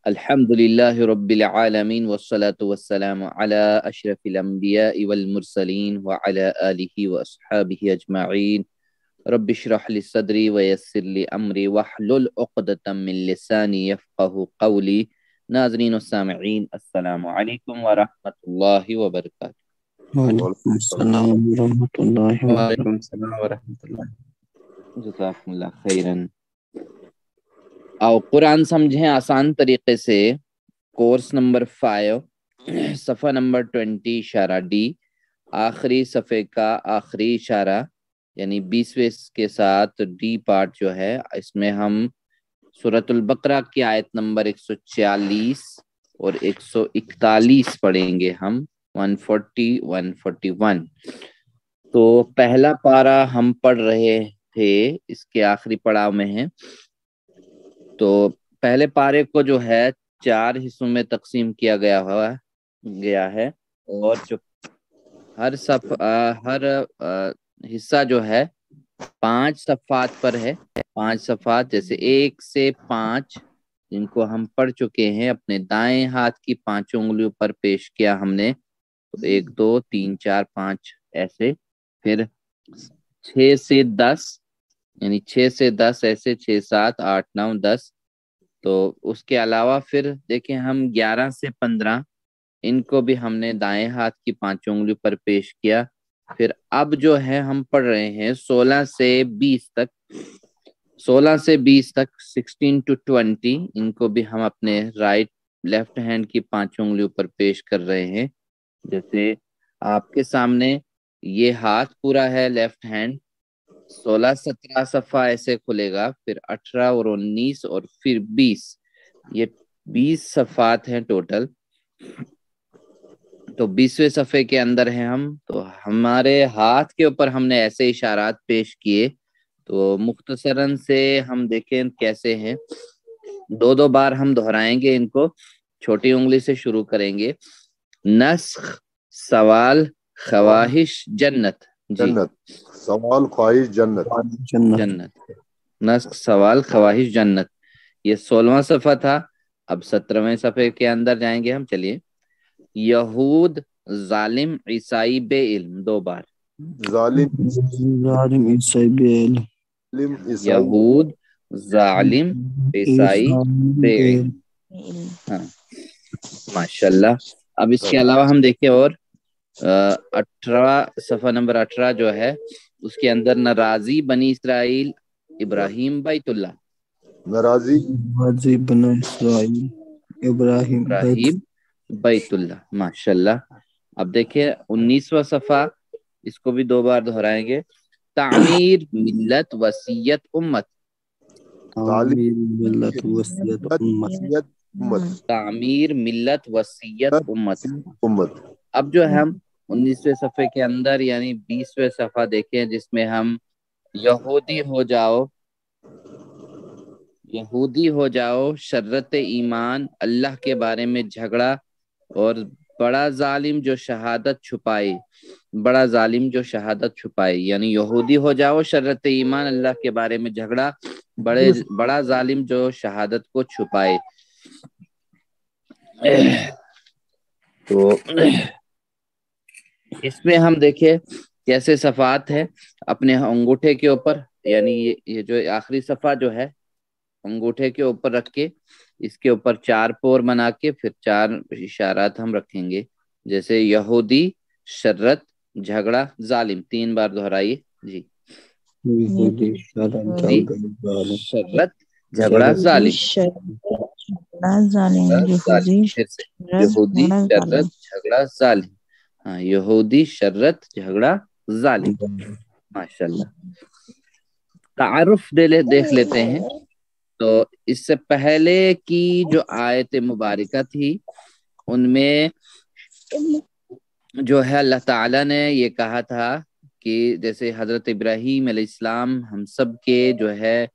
الحمد لله رب العالمين والصلاة والسلام على أشرف الأنبياء والمرسلين وعلى آله وأصحابه أجمعين. رب اشرح لي صدري ويسر لي أمري واحلل عقدة من لساني يفقه قولي. ناظرین و سامعین، السلام علیکم ورحمۃ اللہ وبرکاتہ. وعلیکم السلام ورحمۃ اللہ وبرکاتہ. وعلیکم السلام ورحمۃ اللہ. جزاکم اللہ خیرن. اور قرآن سمجھیں آسان طریقے سے، کورس نمبر 5 صفحہ نمبر 20 اشارہ ڈی، آخری صفحے کا آخری اشارہ یعنی 20ویں کے ساتھ ڈی پارٹ جو ہے، اس میں ہم سورۃ البقرہ کی آیت نمبر 146 اور 141 پڑھیں گے ہم، 140 141. تو پہلا پارہ ہم پڑھ رہے تھے، اس کے آخری پڑاؤ میں ہیں. تو پہلے پارے کو جو ہے 4 حصوں میں تقسیم کیا گیا ہے، اور جو ہر حصہ جو ہے 5 صفحات پر ہے. 5 صفحات جیسے 1 سے 5 جن کو ہم پڑھ چکے ہیں، اپنے دائیں ہاتھ کی 5 انگلیوں پر پیش کیا ہم نے. تو 1 2 3 4 5 ایسے. پھر 6 سے 10 یعنی 6 سے 10 ایسے، 6 7 8 9 10. تو اس کے علاوہ پھر دیکھیں ہم 11 سے 15 ان کو بھی ہم نے دائیں ہاتھ کی 5 انگلیوں پر پیش کیا. پھر اب جو ہے ہم پڑھ رہے ہیں 16 سے 20 تک. 16 سے 20 تک 16 to 20 ان کو بھی ہم اپنے لیفٹ ہینڈ کی 5 انگلیوں پر پیش کر رہے ہیں. جیسے آپ کے سامنے یہ ہاتھ پورا ہے لیفٹ ہینڈ، 16 17 صفحہ ایسے کھلے گا، پھر 18 اور 19 اور پھر 20، یہ 20 صفحات ہیں ٹوٹل. تو 20ویں صفحے کے اندر ہیں ہم. تو ہمارے ہاتھ کے اوپر ہم نے ایسے اشارات پیش کیے. تو مختصراً سے ہم دیکھیں کیسے ہیں. 2 بار ہم دہرائیں گے ان کو. چھوٹی انگلی سے شروع کریں گے. نسخ، سوال، خواہش، جنت. جنت، سوال، خواہش، جنت. جنت، نسخ، سوال، خواہش، جنت. یہ 16واں صفحہ تھا. اب 17ویں صفحے کے اندر جائیں گے ہم. چلیے. یہود، ظالم، عیسائی، بے علم. 2 بار. ظالم عیسائی بے علم. یہود، ظالم، عیسائی، بے علم. ہاں ماشاءاللہ. اب اس کے علاوہ ہم دیکھیں اور 18 صفحہ نمبر 18 جو ہے، اس کے اندر ناراضی، بنی اسرائیل، ابراہیم، بیت اللہ. ناراضی بنی اسرائیل، ابراہیم، بیت اللہ. ماشاءاللہ. اب دیکھیں 19واں صفحہ، اس کو بھی 2 بار دہرائیں گے. تعمیر، ملت، وصیت، امت. تعمیر، ملت، وصیت، امت. تعمیر، ملت، وصیت، امت. امت. اب جو ہم 19ویں صفحے کے اندر یعنی 20ویں صفحہ دیکھیں، جس میں ہم یہودی ہو جاؤ، شرط ایمان، اللہ کے بارے میں جھگڑا، اور بڑا ظالم جو شہادت چھپائے. یعنی یہودی ہو جاؤ، شرط ایمان، اللہ کے بارے میں جھگڑا، بڑا ظالم جو شہادت کو چھپائے. تو اس میں ہم دیکھیں کیسے صفحات ہے. اپنے انگوٹھے کے اوپر یعنی یہ جو آخری صفحہ جو ہے، انگوٹھے کے اوپر رکھ کے اس کے اوپر 4 پور بنا کے پھر 4 اشارات ہم رکھیں گے. جیسے یہودی، شرط، جھگڑا، ظالم. 3 بار دہرائیے. جی. شرط، جھگڑا، ظالم. پھر سے یہودی، شرط، جھگڑا، ظالم. ہاں، یہودی، شرط، جھگڑا، ظالم. ماشاءاللہ. تعارف دیکھ لیتے ہیں. تو اس سے پہلے کی جو آیت مبارکہ تھی، ان میں جو ہے اللہ تعالیٰ نے یہ کہا تھا کہ جیسے حضرت ابراہیم علیہ السلام ہم سب کے جو ہے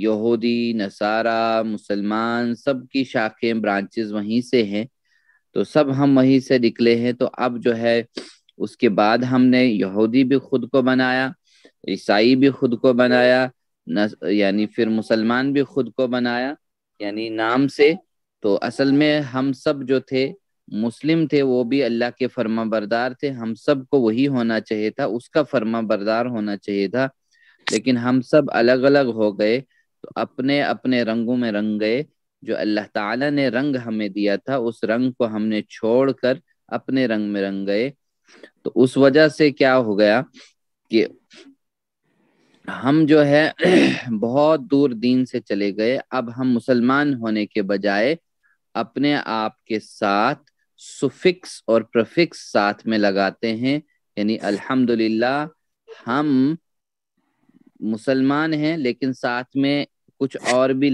یہودی، نصارہ، مسلمان، سب کی شاخیں، برانچز وہیں سے ہیں. تو سب ہم وہیں سے نکلے ہیں. تو اب جو ہے اس کے بعد ہم نے یہودی بھی خود کو بنایا، عیسائی بھی خود کو بنایا، یعنی پھر مسلمان بھی خود کو بنایا، یعنی نام سے، تو اصل میں ہم سب جو تھے مسلم تھے، وہ بھی اللہ کے فرما بردار تھے، ہم سب کو وہی ہونا چاہیے تھا، اس کا فرما بردار ہونا چاہیے تھا، لیکن ہم سب الگ الگ ہو گئے، تو اپنے اپنے رنگوں میں رنگ گئے۔ جو اللہ تعالیٰ نے رنگ ہمیں دیا تھا اس رنگ کو ہم نے چھوڑ کر اپنے رنگ میں رنگ گئے، تو اس وجہ سے کیا ہو گیا کہ ہم جو ہے بہت دور دین سے چلے گئے۔ اب ہم مسلمان ہونے کے بجائے اپنے آپ کے ساتھ سفکس اور پریفکس ساتھ میں لگاتے ہیں، یعنی الحمدللہ ہم مسلمان ہیں لیکن ساتھ میں کچھ اور بھی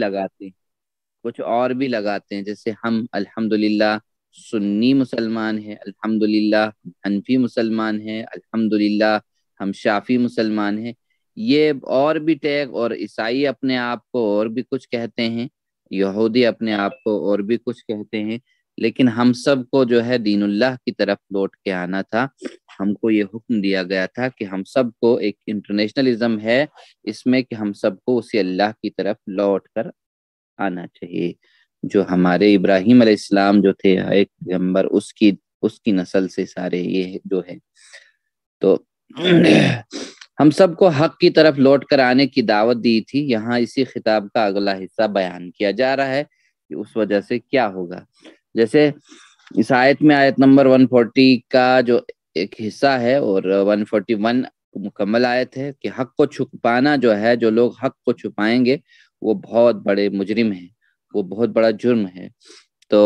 لگاتے ہیں، جیسے ہم الحمدللہ سنی مسلمان ہیں، الحمدللہ حنفی مسلمان ہیں، الحمدللہ ہم شافی مسلمان ہیں، یہ اور بھی ٹیگ، اور عیسائی اپنے آپ کو اور بھی کچھ کہتے ہیں، یہودی اپنے آپ کو اور بھی کچھ کہتے ہیں، لیکن ہم سب کو جو ہے دین اللہ کی طرف لوٹ کے آنا تھا۔ ہم کو یہ حکم دیا گیا تھا کہ ہم سب کو، ایک انٹرنیشنلزم ہے اس میں کہ ہم سب کو اسی اللہ کی طرف لوٹ کر آنا چاہیے، جو ہمارے ابراہیم علیہ السلام جو تھے ایک پیغمبر، اس کی نسل سے سارے یہ جو ہے، تو ہم سب کو حق کی طرف لوٹ کر آنے کی دعوت دی تھی۔ یہاں اسی خطاب کا اگلا حصہ بیان کیا جا رہا ہے کہ اس وجہ سے کیا ہوگا۔ جیسے اس آیت میں آیت نمبر 140 کا جو ایک حصہ ہے اور 141 مکمل آیت ہے کہ حق کو چھپانا جو ہے، جو لوگ حق کو چھپائیں گے وہ بہت بڑے مجرم ہیں، وہ بہت بڑا جرم ہے۔ تو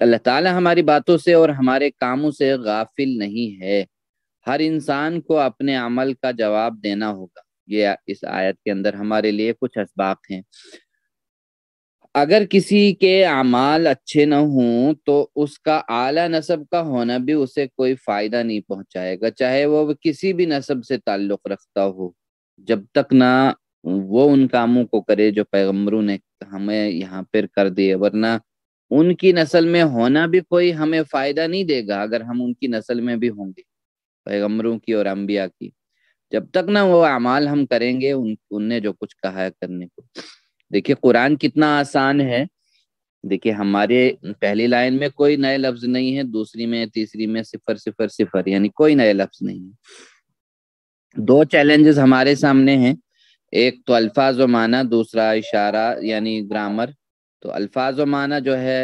اللہ تعالی ہماری باتوں سے اور ہمارے کاموں سے غافل نہیں ہے، ہر انسان کو اپنے عمل کا جواب دینا ہوگا۔ یہ اس آیت کے اندر ہمارے لیے کچھ اسباق ہیں۔ اگر کسی کے اعمال اچھے نہ ہوں تو اس کا اعلیٰ نسب کا ہونا بھی اسے کوئی فائدہ نہیں پہنچائے گا، چاہے وہ کسی بھی نسب سے تعلق رکھتا ہو، جب تک نہ وہ ان کاموں کو کرے جو پیغمبروں نے ہمیں یہاں پر کر دیے، ورنہ ان کی نسل میں ہونا بھی کوئی ہمیں فائدہ نہیں دے گا اگر ہم ان کی نسل میں بھی ہوں گے، پیغمبروں کی اور انبیاء کی، جب تک نہ وہ اعمال ہم کریں گے ان نے جو کچھ کہا ہے کرنے کو۔ دیکھیے قرآن کتنا آسان ہے، دیکھیے ہمارے پہلی لائن میں کوئی نئے لفظ نہیں ہے، دوسری میں تیسری میں 000 یعنی کوئی نئے لفظ نہیں ہے۔ دو چیلنجز ہمارے سامنے ہیں، ایک تو الفاظ و معنی، دوسرا اشارہ یعنی گرامر۔ تو الفاظ و معنی جو ہے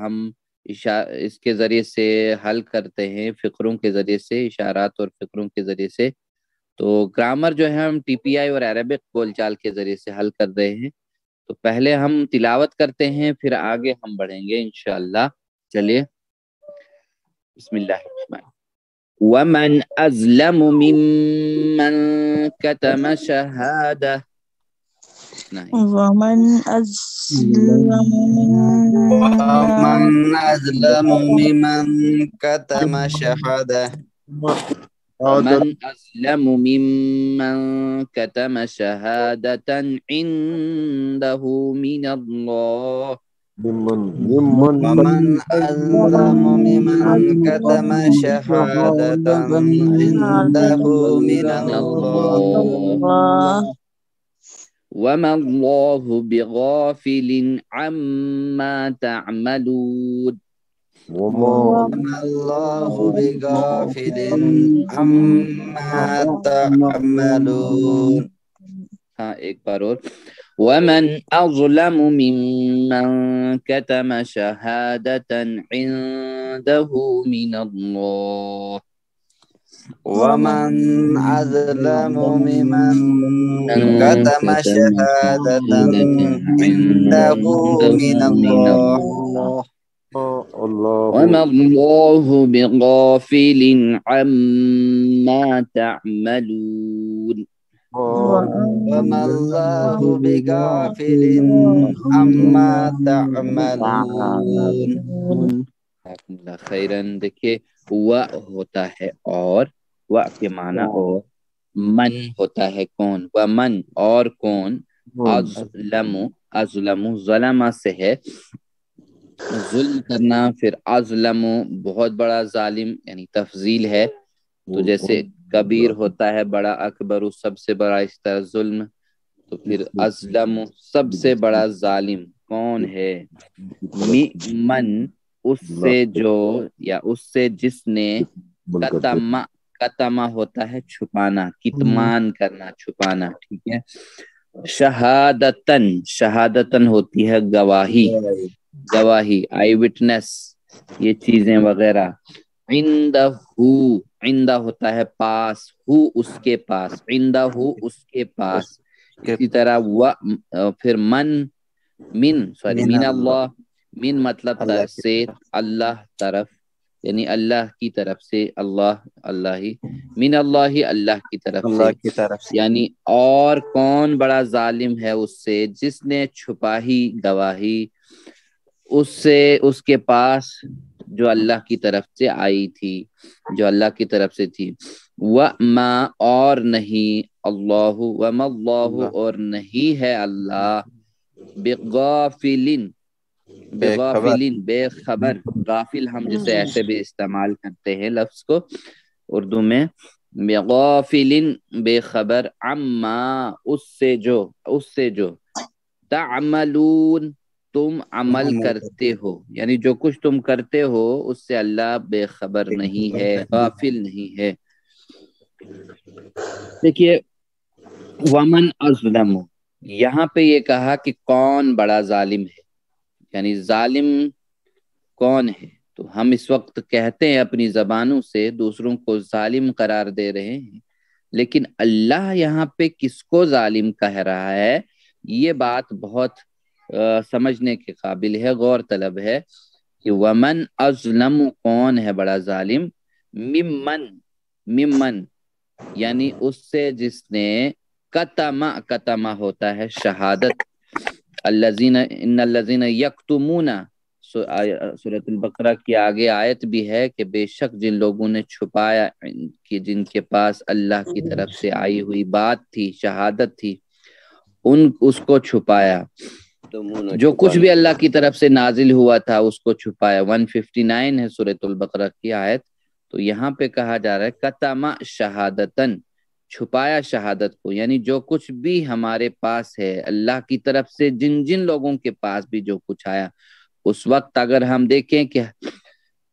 ہم اس کے ذریعے سے حل کرتے ہیں، فقروں کے ذریعے سے، اشارات اور فقروں کے ذریعے سے۔ تو گرامر جو ہے ہم TPI اور عربک بول چال کے ذریعے سے حل کر رہے ہیں۔ تو پہلے ہم تلاوت کرتے ہیں، پھر آگے ہم بڑھیں گے انشاءاللہ۔ چلیے بسم اللہ الرحمن الرحیم۔ وَمَنْ أَظْلَمُ مِمَّنْ كَتَمَ شَهَادَةً ومن أظلم ومن أظلم ممن كتم شهادة ومن أظلم ممن كتم شهادة عنده من الله ومن أظلم ممن كتم شهادة عنده من الله وما الله بغافل عما تعملون وما الله بغافل عما تعملون۔ ہاں ایک بار اور، ومن أظلم ممن كتم شهادة عنده من الله ومن أظلم ممن كتم شهادة عنده من الله وما الله بغافل عما تعملون وما الله بغافل عما تعملون۔ خیرن دیکھیے و ہوتا ہے اور، و کے معنی اور، من ہوتا ہے کون، و من اور کون، ازلم ظلم سے ہے ظلم کرنا، پھر ازلم بہت بڑا ظالم یعنی تفضیل ہے، تو جیسے کبیر ہوتا ہے بڑا، اکبر سب سے بڑا، اس طرح ظلم، تو پھر ازلم سب سے بڑا ظالم، کون ہے، من اس سے جو یا اس سے جس نے، کتما ہوتا ہے چھپانا، کتمان کرنا، چھپانا، ٹھیک ہے. شہادتن ہوتی ہے گواہی، گواہی، آئی وٹنس، یہ چیزیں وغیرہ. عندہ ہوتا ہے پاس، ہو اس کے پاس، عندہ ہو اس کے پاس. اسی طرح پھر من اللہ، من مطلب طرف سے، اللہ طرف، یعنی اللہ کی طرف سے، اللہ ہی، من اللہ اللہ کی طرف سے، اللہ کی طرف سے. یعنی اور کون بڑا ظالم ہے اس سے جس نے چھپاہی گواہی اس سے، اس کے پاس جو اللہ کی طرف سے آئی تھی، جو اللہ کی طرف سے تھی. وَمَا اور نہیں، اللہ وَمَا اللہ اور نہیں ہے اللہ، بغافلن، بغافلن بے خبر، غافل ہم جسے ایسے بھی استعمال کرتے ہیں لفظ کو اردو میں، بغافلن بے خبر، عما اس سے جو تعملون تم عمل کرتے ہو، یعنی جو کچھ تم کرتے ہو اس سے اللہ بے خبر نہیں ہے، غافل نہیں ہے. دیکھیے ومن اظلم، یہاں پہ یہ کہا کہ کون بڑا ظالم ہے، یعنی ظالم کون ہے. تو ہم اس وقت کہتے ہیں اپنی زبانوں سے دوسروں کو ظالم قرار دے رہے ہیں، لیکن اللہ یہاں پہ کس کو ظالم کہہ رہا ہے، یہ بات بہت سمجھنے کے قابل ہے، غور طلب ہے کہ ومن اظلم کون ہے بڑا ظالم، ممن یعنی اس سے جس نے کتما ہوتا ہے شہادت، ان الذین یکتمون، سورۃ البقرہ کی آگے آیت بھی ہے کہ بے شک جن لوگوں نے چھپایا کہ جن کے پاس اللہ کی طرف سے آئی ہوئی بات تھی، شہادت تھی، اس کو چھپایا، جو کچھ بھی اللہ کی طرف سے نازل ہوا تھا اس کو چھپایا. 159 ہے سورۃ البقرہ کی آیت. تو یہاں پہ کہا جا رہا ہے کتما شہادتن، چھپایا شہادت کو، یعنی جو کچھ بھی ہمارے پاس ہے اللہ کی طرف سے، جن لوگوں کے پاس بھی جو کچھ آیا، اس وقت اگر ہم دیکھیں کہ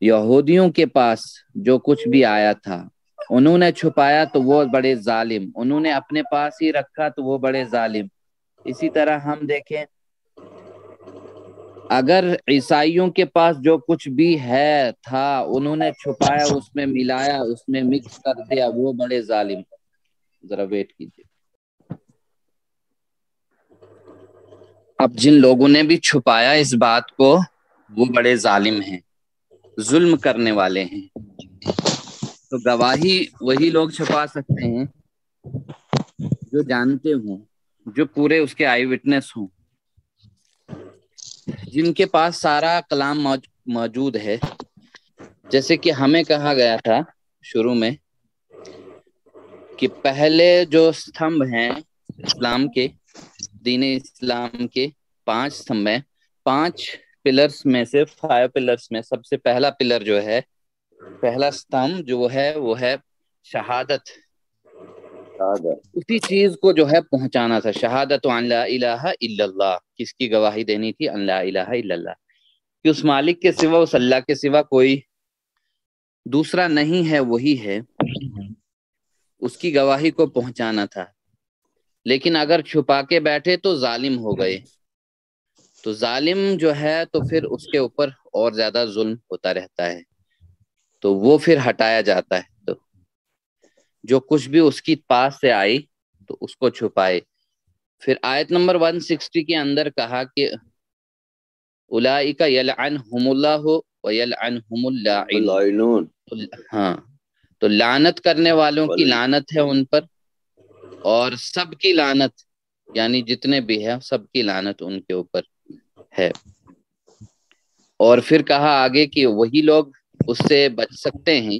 یہودیوں کے پاس جو کچھ بھی آیا تھا انہوں نے چھپایا تو وہ بڑے ظالم، انہوں نے اپنے پاس ہی رکھا تو وہ بڑے ظالم. اسی طرح ہم دیکھیں اگر عیسائیوں کے پاس جو کچھ بھی ہے تھا انہوں نے چھپایا، اس میں ملایا، اس میں مکس کر دیا، وہ بڑے ظالم. ذرا ویٹ کیجیے. اب جن لوگوں نے بھی چھپایا اس بات کو وہ بڑے ظالم ہیں، ظلم کرنے والے ہیں. تو گواہی وہی لوگ چھپا سکتے ہیں جو جانتے ہوں، جو پورے اس کے آئی وٹنس ہوں، جن کے پاس سارا کلام موجود ہے. جیسے کہ ہمیں کہا گیا تھا شروع میں کہ پہلے جو ستھمب ہیں اسلام کے، دین اسلام کے 5 ستھمب ہیں، 5 پلرز میں سے 5 پلرز میں سب سے پہلا پلر جو ہے، پہلا ستھمب جو ہے وہ ہے شہادت. اسی چیز کو جو ہے پہنچانا تھا، شہادت ان لا الہ الا اللہ، کس کی گواہی دینی تھی، ان لا الہ الا اللہ، کہ اس مالک کے سوا، اس اللہ کے سوا کوئی دوسرا نہیں ہے، وہی ہے، اس کی گواہی کو پہنچانا تھا. لیکن اگر چھپا کے بیٹھے تو ظالم ہو گئے. تو ظالم جو ہے تو پھر اس کے اوپر اور زیادہ ظلم ہوتا رہتا ہے، تو وہ پھر ہٹایا جاتا ہے. تو جو کچھ بھی اس کی پاس سے آئی تو اس کو چھپائے. پھر آیت نمبر 160 کے اندر کہا کہ اولئک یلعنہم اللہ ویلعنہم اللاعنون. ہاں، تو لعنت کرنے والوں کی لعنت ہے ان پر، اور سب کی لعنت، یعنی جتنے بھی ہیں سب کی لعنت ان کے اوپر ہے. اور پھر کہا آگے کہ وہی لوگ اس سے بچ سکتے ہیں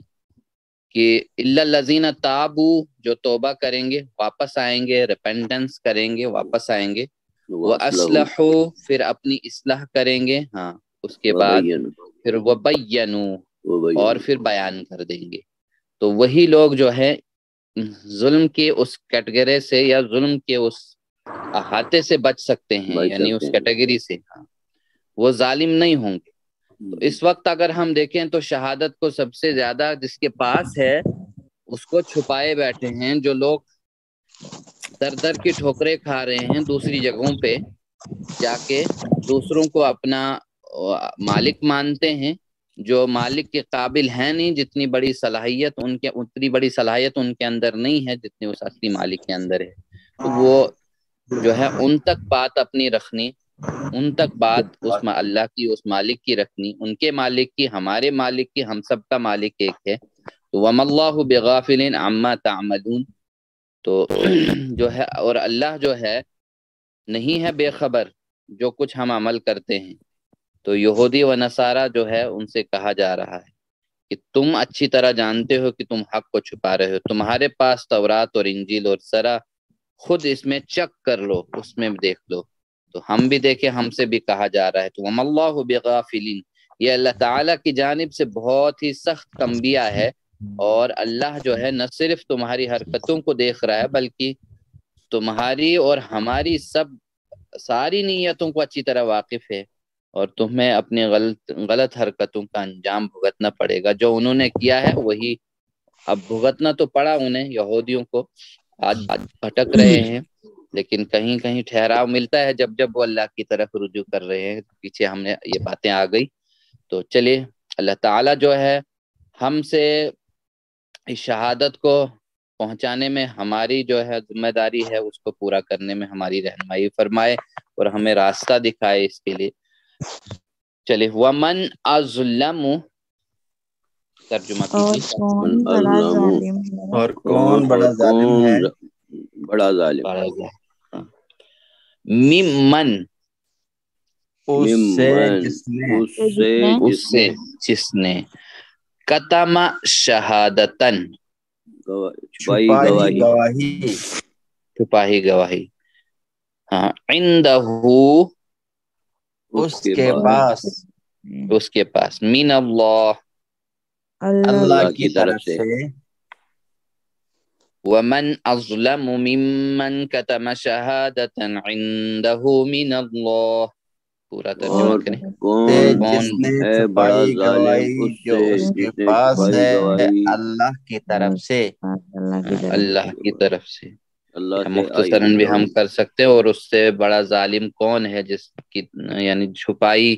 کہ الا الذین تابوا، جو توبہ کریں گے، واپس آئیں گے، ریپینٹنس کریں گے، واپس آئیں گے، وَأَصْلَحُوا، پھر اپنی اصلاح کریں گے، ہاں اس کے بعد پھر وَبَيَّنُوا، اور پھر بیان کر دیں گے. تو وہی لوگ جو ہے ظلم کے اس کیٹیگری سے یا ظلم کے اس احاطے سے بچ سکتے ہیں، یعنی اس کیٹیگری سے وہ ظالم نہیں ہوں گے۔ تو اس وقت اگر ہم دیکھیں تو شہادت کو سب سے زیادہ جس کے پاس ہے اس کو چھپائے بیٹھے ہیں، جو لوگ در در کی ٹھوکریں کھا رہے ہیں دوسری جگہوں پہ جا کے، دوسروں کو اپنا مالک مانتے ہیں، جو مالک کے قابل ہیں نہیں، جتنی بڑی صلاحیت اتنی بڑی صلاحیت ان کے اندر نہیں ہے جتنی اس اصلی مالک کے اندر ہے۔ تو وہ جو ہے ان تک بات اپنی رکھنی، ان تک بات اللہ کی، اس مالک کی رکھنی، ان کے مالک کی، ہمارے مالک کی، ہم سب کا مالک ایک ہے۔ تو وَمَا اللَّهُ بِغَافِلٍ عَمَّا تَعْمَلُونَ، تو جو ہے اور اللہ جو ہے نہیں ہے بے خبر جو کچھ ہم عمل کرتے ہیں۔ تو یہودی و نصارہ جو ہے ان سے کہا جا رہا ہے کہ تم اچھی طرح جانتے ہو کہ تم حق کو چھپا رہے ہو، تمہارے پاس تورات اور انجیل اور سرا، خود اس میں چیک کر لو، اس میں دیکھ لو۔ تو ہم بھی دیکھیں، ہم سے بھی کہا جا رہا ہے۔ تو وَمَا اللَّهُ بِغَافِلٍ، یہ اللہ تعالیٰ کی جانب سے بہت ہی سخت تنبیہ ہے، اور اللہ جو ہے نہ صرف تمہاری حرکتوں کو دیکھ رہا ہے بلکہ تمہاری اور ہماری ساری نیتوں کو اچھی طرح واقف ہے، اور تمہیں اپنی غلط حرکتوں کا انجام بھگتنا پڑے گا۔ جو انہوں نے کیا ہے وہی اب بھگتنا تو پڑا انہیں، یہودیوں کو آج بھٹک رہے ہیں، لیکن کہیں کہیں ٹھہراؤ ملتا ہے جب جب وہ اللہ کی طرف رجوع کر رہے ہیں۔ پیچھے ہم نے یہ باتیں آ گئی۔ تو چلیے، اللہ تعالیٰ جو ہے ہم سے اس شہادت کو پہنچانے میں ہماری جو ہے ذمہ داری ہے، اس کو پورا کرنے میں ہماری رہنمائی فرمائے اور ہمیں راستہ دکھائے اس کے لیے۔ چلیے، وَمَنْ أَظْلَمُ، ترجمہ کیجیے۔ اور کون بڑا ظالم ہے؟ اور کون بڑا ظالم ہے؟ بڑا ظالم ممن، اس سے جس نے کتم شہادتن، چھپائی گواہی، ہاں، عندہ، اس کے پاس من اللہ، اللہ کی طرف سے۔ ومن اظلم ممن کتم شہادتا عندہ من اللہ، پورا ترجمہ کریں۔ جس نے چھپائی گواہی جو اس کے پاس ہے اللہ کی طرف سے، اللہ کی طرف سے۔ مختصراً بھی ہم کر سکتے ہیں، اور اس سے بڑا ظالم کون ہے جس کی یعنی چھپائی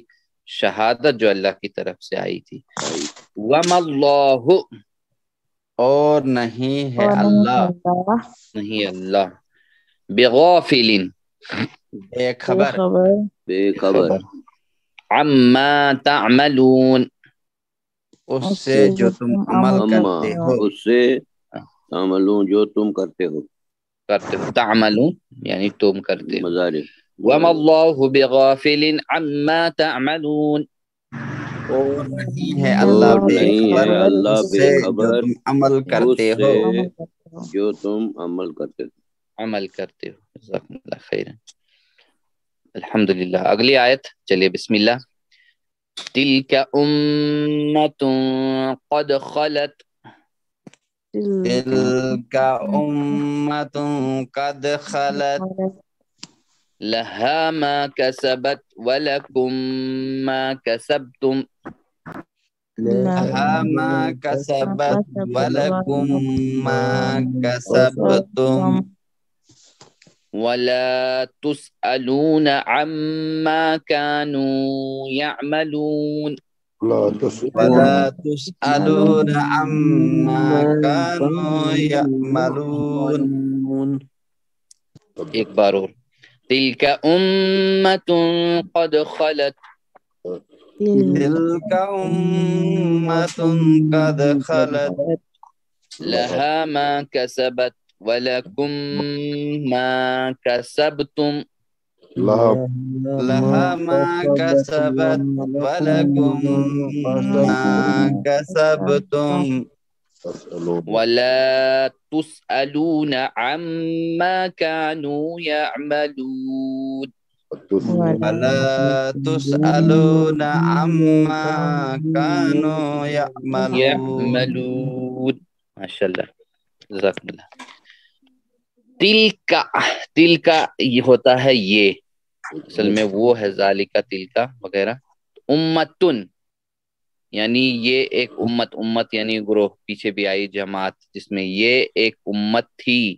شہادت جو اللہ کی طرف سے آئی تھی۔ وَمَا اللَّهُ، اور نہیں ہے اللہ، نہیں اللہ، بغافل، بے خبر، عما تعملون، اس سے جو تم عمل کرتے ہو، اس سے تعملون جو تم کرتے ہو، تعملون یعنی تم کرتے ہو۔ مظاہر۔ وَمَا اللَّهُ بِغَافِلٍ عَمَّا تَعْمَلُونَ، اور نہیں ہے اللہ بے خبر اس سے جو تم عمل کرتے ہو، جو تم عمل کرتے ہو۔ جزاکم اللہ خیرا، الحمدللہ۔ اگلی آیت، چلیے بسم اللہ۔ تِلْكَ أُمَّةٌ قَدْ خَلَتْ، تِلْكَ أُمَّةٌ قَدْ خَلَتْ، لَهَا مَا كَسَبَتْ وَلَكُمْ مَا كَسَبْتُمْ، لَهَا مَا كَسَبَتْ وَلَكُمْ مَا كَسَبْتُمْ، وَلَا تُسْأَلُونَ عَمَّا كَانُوا يَعْمَلُونَ، وَلَا تُسْأَلُونَ عَمَّا كَانُوا يَعْمَلُونَ۔ ایک بار اور، تِلْكَ أُمَّةٌ قَدْ خَلَتْ، تِلْكَ أُمَّةٌ قَدْ خَلَتْ، لَهَا مَا كَسَبَتْ وَلَكُمْ مَا كَسَبْتُمْ، لَهَا مَا كَسَبَتْ وَلَكُمْ مَا كَسَبْتُمْ، وَلَا تُسْأَلُونَ عَمَّا كَانُوا يَعْمَلُونَ، وَلَا تُسْأَلُونَ عَمَّا كَانُوا يَعْمَلُونَ۔ ماشاء اللہ، جزاک اللہ۔ تل کا یہ ہوتا ہے یہ، اصل میں وہ ہے ذالکا تل کا وغیرہ. امتن یعنی یہ ایک امت یعنی گروہ، پیچھے بھی آئی جماعت، جس میں یہ ایک امت تھی.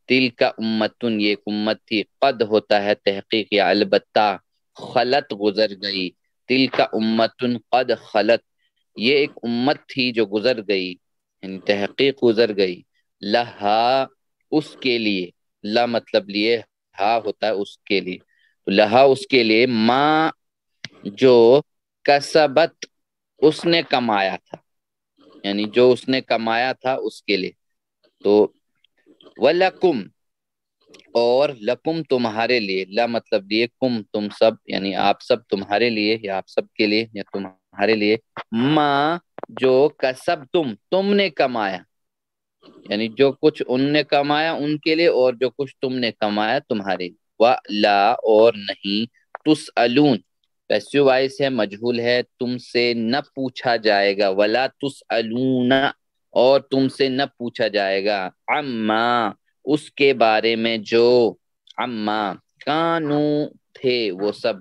تل کا امتن یہ ایک امت تھی. قد ہوتا ہے تحقیق یا البتہ، خلط گزر گئی. تل کا امتن قد خلط یہ ایک امت تھی جو گزر گئی، یعنی تحقیق گزر گئی. لہا اس کے لیے، لا مطلب لیے، ہا ہوتا ہے اس کے لیے، تو لہا اس کے لیے، ما جو کسبت اس نے کمایا تھا، یعنی جو اس نے کمایا تھا اس کے لیے. تو وَلَكُمْ اور لکم تمہارے لیے، لا مطلب لیے، کم تم سب، یعنی آپ سب تمہارے لیے یا آپ سب کے لیے یا تمہارے لیے، ما جو کسب تم نے کمایا، یعنی جو کچھ ان نے کمایا ان کے لیے، اور جو کچھ تم نے کمایا تمہارے لیے. وَلَا اور نہیں، تسألون پیسو وائس ہے، مجہول ہے، تم سے نہ پوچھا جائے گا. وَلَا تسألون اور تم سے نہ پوچھا جائے گا. عما اس کے بارے میں جو، عما کانو تھے وہ سب،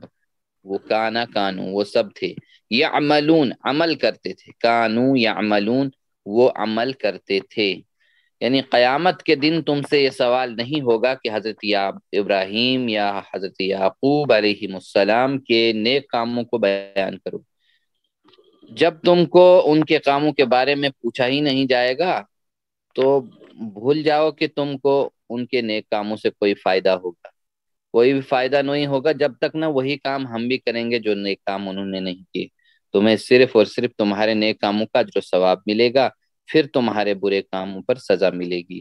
وہ کانو وہ سب تھے، یعملون عمل کرتے تھے، کانو یعملون وہ عمل کرتے تھے. یعنی قیامت کے دن تم سے یہ سوال نہیں ہوگا کہ حضرت ابراہیم یا حضرت یعقوب علیہ السلام کے نیک کاموں کو بیان کرو. جب تم کو ان کے کاموں کے بارے میں پوچھا ہی نہیں جائے گا تو بھول جاؤ کہ تم کو ان کے نیک کاموں سے کوئی فائدہ ہوگا. کوئی بھی فائدہ نہیں ہوگا جب تک نہ وہی کام ہم بھی کریں گے جو نیک کام انہوں نے نہیں کیے. تمہیں صرف اور صرف تمہارے نیک کاموں کا جو ثواب ملے گا، پھر تمہارے برے کاموں پر سزا ملے گی.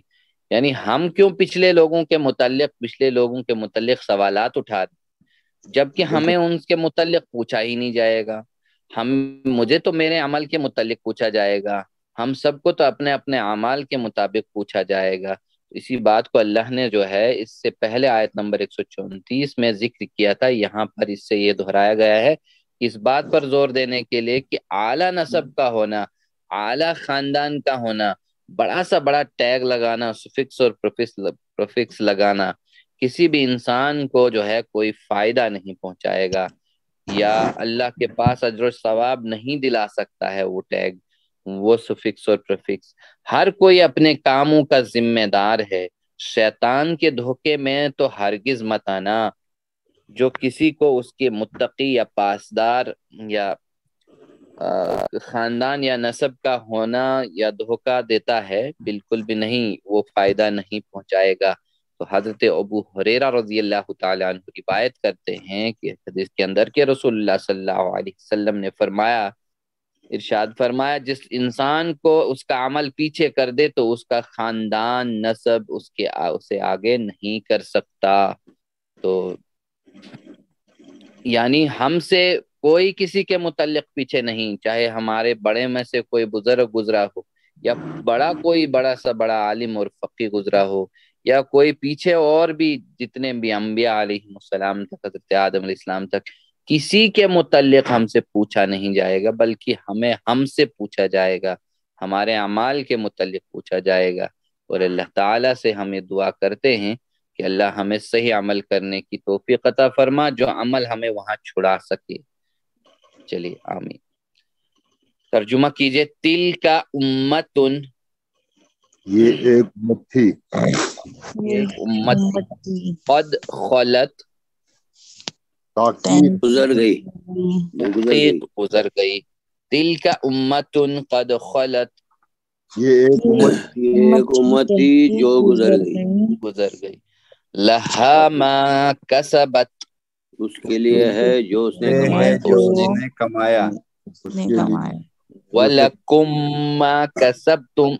یعنی ہم کیوں پچھلے لوگوں کے متعلق سوالات اٹھا رہے جبکہ ہمیں ان کے متعلق پوچھا ہی نہیں جائے گا. مجھے تو میرے عمل کے متعلق پوچھا جائے گا، ہم سب کو تو اپنے اپنے اعمال کے مطابق پوچھا جائے گا. اسی بات کو اللہ نے جو ہے اس سے پہلے آیت نمبر 134 میں ذکر کیا تھا، یہاں پر اس سے یہ دہرایا گیا ہے اس بات پر زور دینے کے لیے کہ اعلیٰ نسب کا ہونا، اعلیٰ خاندان کا ہونا، بڑا سا بڑا ٹیگ لگانا، سفکس اور پروفکس لگانا کسی بھی انسان کو جو ہے کوئی فائدہ نہیں پہنچائے گا، یا اللہ کے پاس اجر و ثواب نہیں دلا سکتا ہے وہ ٹیگ، وہ سفکس اور پریفکس. ہر کوئی اپنے کاموں کا ذمہ دار ہے. شیطان کے دھوکے میں تو ہرگز مت آنا. جو کسی کو اس کے متقی یا پاسدار یا خاندان یا نسب کا ہونا یا دھوکہ دیتا ہے، بالکل بھی نہیں، وہ فائدہ نہیں پہنچائے گا. تو حضرت ابو ہریرہ رضی اللہ تعالیٰ عنہ روایت کرتے ہیں کہ حدیث کے اندر کہ رسول اللہ صلی اللہ علیہ وسلم نے فرمایا، ارشاد فرمایا، جس انسان کو اس کا عمل پیچھے کر دے تو اس کا خاندان نسب اسے آگے نہیں کر سکتا. تو یعنی ہم سے کوئی کسی کے متعلق پیچھے نہیں، چاہے ہمارے بڑے میں سے کوئی بزرگ گزرا ہو، یا کوئی بڑا سا بڑا عالم اور فقی گزرا ہو، یا کوئی پیچھے اور بھی جتنے بھی انبیاء علیہ السلام تک، حضرت آدم علیہ السلام تک، کسی کے متعلق ہم سے پوچھا نہیں جائے گا، بلکہ ہم سے پوچھا جائے گا، ہمارے اعمال کے متعلق پوچھا جائے گا. اور اللہ تعالیٰ سے ہم یہ دعا کرتے ہیں کہ اللہ ہمیں صحیح عمل کرنے کی توفیق عطا فرما، جو عمل ہمیں وہاں چھڑا سکے. چلیے آمین. ترجمہ کیجئے. تل کا امتن یہ ایک امت تھی، ایک امت قد خلت تاکید گزر گئی. گزر گئی. تل کا امتن قد خلت یہ ایک امت یہ ایک امت تھی جو گزر گئی. لہا ما کسبت اس کے لیے ہے جو اس نے کمایا. وَلَكُمْ مَا كَسَبْتُمْ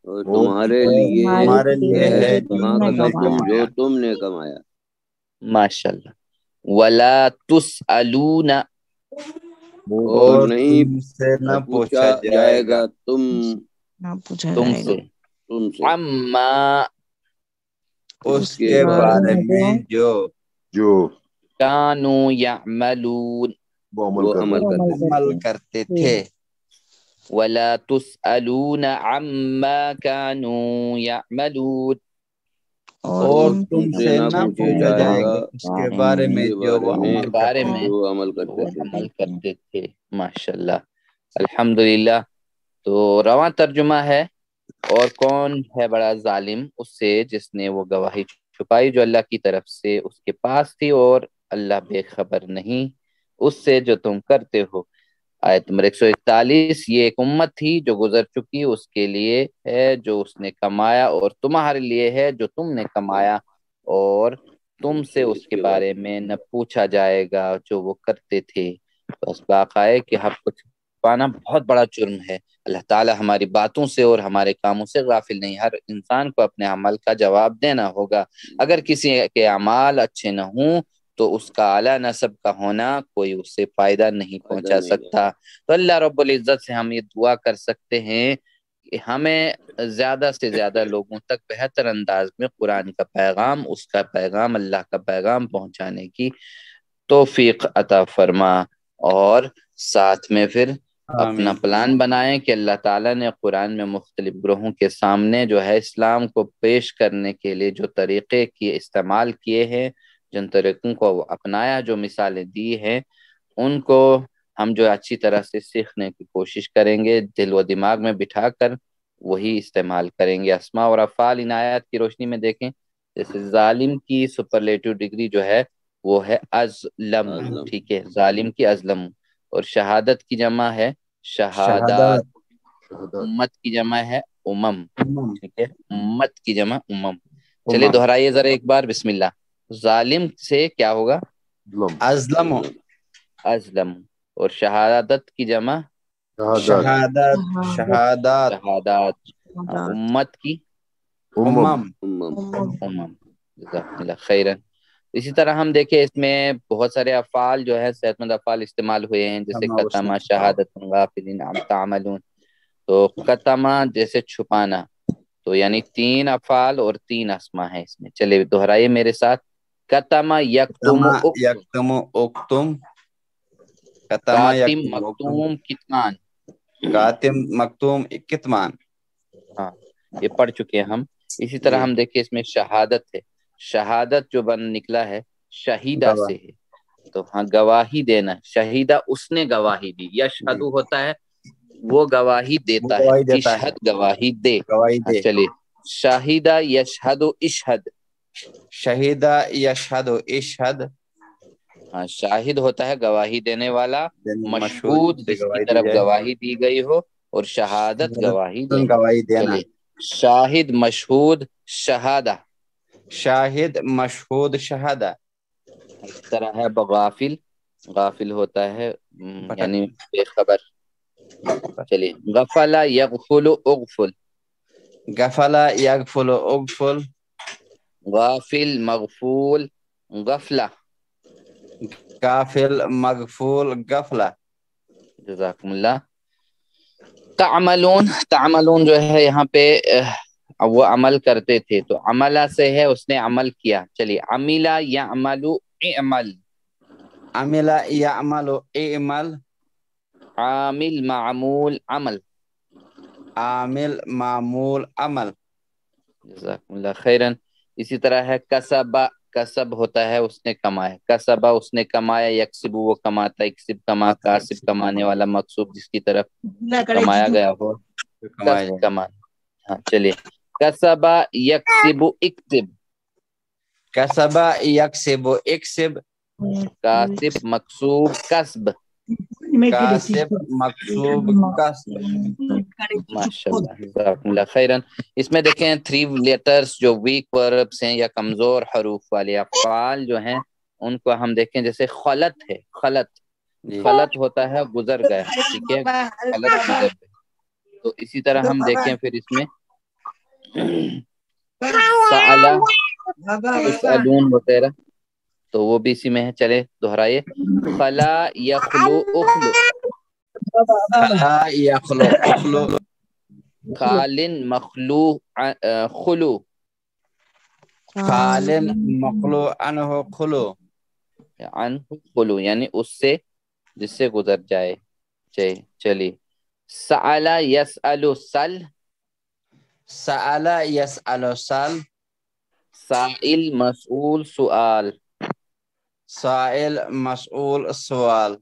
اور تمہارے لیے ہے جو تم نے کمایا. ماشاءاللہ. وَلَا تُسْأَلُونَ اور نہیں سے نہ پوچھا جائے گا تم سے عما اس کے بارے میں جو کانوا یعملون وہ عمل کرتے تھے. وَلَا تُسْأَلُونَ عَمَّا كَانُوا يَعْمَلُونَ اور تم سے نہ پوچھا جائے گا اس کے بارے میں جو وہ عمل کرتے کرتے تھے. ماشاءاللہ الحمدللہ. تو رواں ترجمہ ہے، اور کون ہے بڑا ظالم اس سے جس نے وہ گواہی چھپائی جو اللہ کی طرف سے اس کے پاس تھی، اور اللہ بے خبر نہیں اس سے جو تم کرتے ہو. آیت نمبر 141. یہ ایک امت تھی جو گزر چکی، اس کے لیے ہے جو اس نے کمایا، اور تمہارے لیے ہے جو تم نے کمایا، اور تم سے اس کے بارے میں نہ پوچھا جائے گا جو وہ کرتے تھے. بس باقا ہے کہ حق کو چھپانا بہت بڑا جرم ہے. اللہ تعالی ہماری باتوں سے اور ہمارے کاموں سے غافل نہیں. ہر انسان کو اپنے عمل کا جواب دینا ہوگا. اگر کسی کے اعمال اچھے نہ ہوں تو اس کا اعلیٰ نسب کا ہونا کوئی اس سے فائدہ نہیں پہنچا سکتا. تو اللہ رب العزت سے ہم یہ دعا کر سکتے ہیں کہ ہمیں زیادہ سے زیادہ لوگوں تک بہتر انداز میں قرآن کا پیغام، اس کا پیغام، اللہ کا پیغام پہنچانے کی توفیق عطا فرما. اور ساتھ میں پھر اپنا پلان بنائیں کہ اللہ تعالیٰ نے قرآن میں مختلف گروہوں کے سامنے جو ہے اسلام کو پیش کرنے کے لیے جو طریقے کی استعمال کیے ہیں، جن طریقوں کو اپنایا، جو مثالیں دی ہیں، ان کو ہم جو اچھی طرح سے سیکھنے کی کوشش کریں گے، دل و دماغ میں بٹھا کر وہی استعمال کریں گے. اسماء اور افعال ان آیات کی روشنی میں دیکھیں. جیسے ظالم کی سپرلیٹو ڈگری جو ہے وہ ہے ازلم، ٹھیک ہے، ظالم کی ازلم. اور شہادت کی جمع ہے شہادات، امت کی جمع ہے امم، ٹھیک ہے، امت کی جمع امم. چلیے دہرائیے ذرا ایک بار، بسم اللہ. ظالم سے کیا ہوگا؟ ازلم. ازلم. اور شہادت کی جمع شہادات. شہادات. امت کی امم. امم. جزاکم اللہ خیرن. اسی طرح ہم دیکھیں اس میں بہت سارے افعال جو ہے صحت مند افعال استعمال ہوئے ہیں، جیسے قتما، شہادت، غافلین، تعملون. تو قتما جیسے چھپانا، تو یعنی 3 افعال اور 3 اسما ہے اس میں. چلے دہرائیے میرے ساتھ. قتما یکتم یکتم اکتم. کاتم مکتوم کتمان. کاتم مکتوم کتمان. ہاں یہ پڑھ چکے ہیں ہم. اسی طرح ہم دیکھیں اس میں شہادت ہے. شہادت جو بن نکلا ہے شہیدہ سے ہے، تو ہاں گواہی دینا. شہیدہ اس نے گواہی دی. یشہدو ہوتا ہے وہ گواہی دیتا ہے. اشہد گواہی دے. چلیے شاہدہ یشہدو اشہد. شہیدہ یشہدو اشہد. ہاں شاہد ہوتا ہے گواہی دینے والا، مشہود جس کی طرف گواہی دی گئی ہو، اور شہادت گواہی دینا. چلیے شاہد، مشہود، شہادہ. شاہد، مشہود، شہادہ. اس طرح ہے بغافل. غافل ہوتا ہے یعنی بے خبر. چلیے غفلا یغفل اغفل. غفلا یغفل اغفل. غافل، مغفول، غفلہ. غافل، مغفول، غفلہ. جزاکم اللہ. تعملون. تعملون جو ہے یہاں پہ وہ عمل کرتے تھے، تو عملہ سے ہے اس نے عمل کیا. چلیے عملہ یعمل اعمل. عملہ یعمل اعمل. عامل، معمول، عمل. عامل، معمول، عمل. جزاکم اللہ خیرن. اسی طرح ہے کسبہ. کسب ہوتا ہے اس نے کمایا. کسبہ اس نے کمایا. یکسب وہ کماتا. اکسب کما. کاسب کمانے والا. مقصوب جس کی طرف کمایا گیا ہو. کسب کمانا. ہاں چلیے کسبہ یکسب اکسب. کسبہ یکسب اکسب. کاسب، مقصوب، کسب. کاسب، مقصوب، کسب. ماشاءاللہ جزاکم اللہ خیرن. اس میں دیکھیں 3 لیٹرز جو ویک وربس ہیں یا کمزور حروف والے افعال جو ہیں ان کو ہم دیکھیں. جیسے خلط ہے. خلط، خلط ہوتا ہے گزر گیا، ٹھیک ہے، خلط گزر گیا. تو اسی طرح ہم دیکھیں پھر اس میں سألہ، تسألون وغیرہ، تو وہ بھی اسی میں ہے. چلے دہرائیے. خلا یخلو اخلو. خلا یخلو اخلو. خالن مخلو خلو. خالن مخلو عنہ خلو. عن خلو یعنی اس سے جس سے گزر جائے. چلیے سأل یسأل سل. سأل یسأل سل. سائل مسئول سوال. سائل مسئول سوال.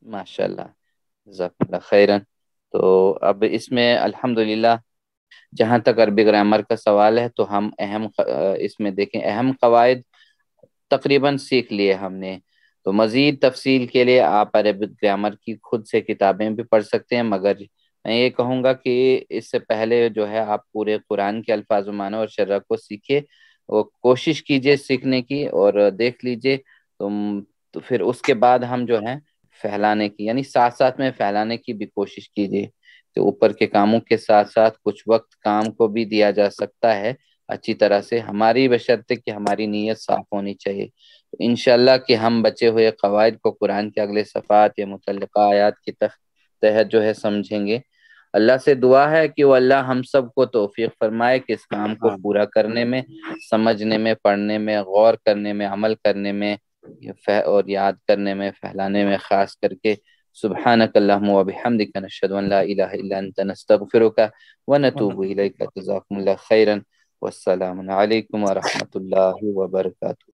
ماشاء اللہ، جزاک اللہ خیرن. تو اب اس میں الحمدللہ جہاں تک عربی گرامر کا سوال ہے تو ہم اس میں دیکھیں اہم قواعد تقریباً سیکھ لیے ہم نے. تو مزید تفصیل کے لیے آپ عربی گرامر کی خود سے کتابیں بھی پڑھ سکتے ہیں، مگر میں یہ کہوں گا کہ اس سے پہلے جو ہے آپ پورے قرآن کے الفاظ و معنی اور شرح کو سیکھیے، اور کوشش کیجئے سیکھنے کی، اور دیکھ لیجئے تو پھر اس کے بعد ہم جو ہے پھیلانے کی، یعنی ساتھ ساتھ میں پھیلانے کی بھی کوشش کیجئے. تو اوپر کے کاموں کے ساتھ ساتھ کچھ وقت کام کو بھی دیا جا سکتا ہے اچھی طرح سے، ہماری بشرطے کہ ہماری نیت صاف ہونی چاہیے. تو انشاءاللہ کہ ہم بچے ہوئے قواعد کو قرآن کے اگلے صفحات یا متعلقہ آیات کی تحت جو ہے سمجھیں گے. اللہ سے دعا ہے کہ وہ اللہ ہم سب کو توفیق فرمائے کہ اس کام کو پورا کرنے میں، سمجھنے میں، پڑھنے میں، غور کرنے میں، عمل کرنے میں اور یاد کرنے میں، پھیلانے میں، خاص کر کے. سبحانک اللہم و بحمدک نشہد ان لا الہ الا انت نستغفرک ونتوب الیک. جزاکم اللہ خیرا، والسلام علیکم ورحمۃ اللہ وبرکاتہ.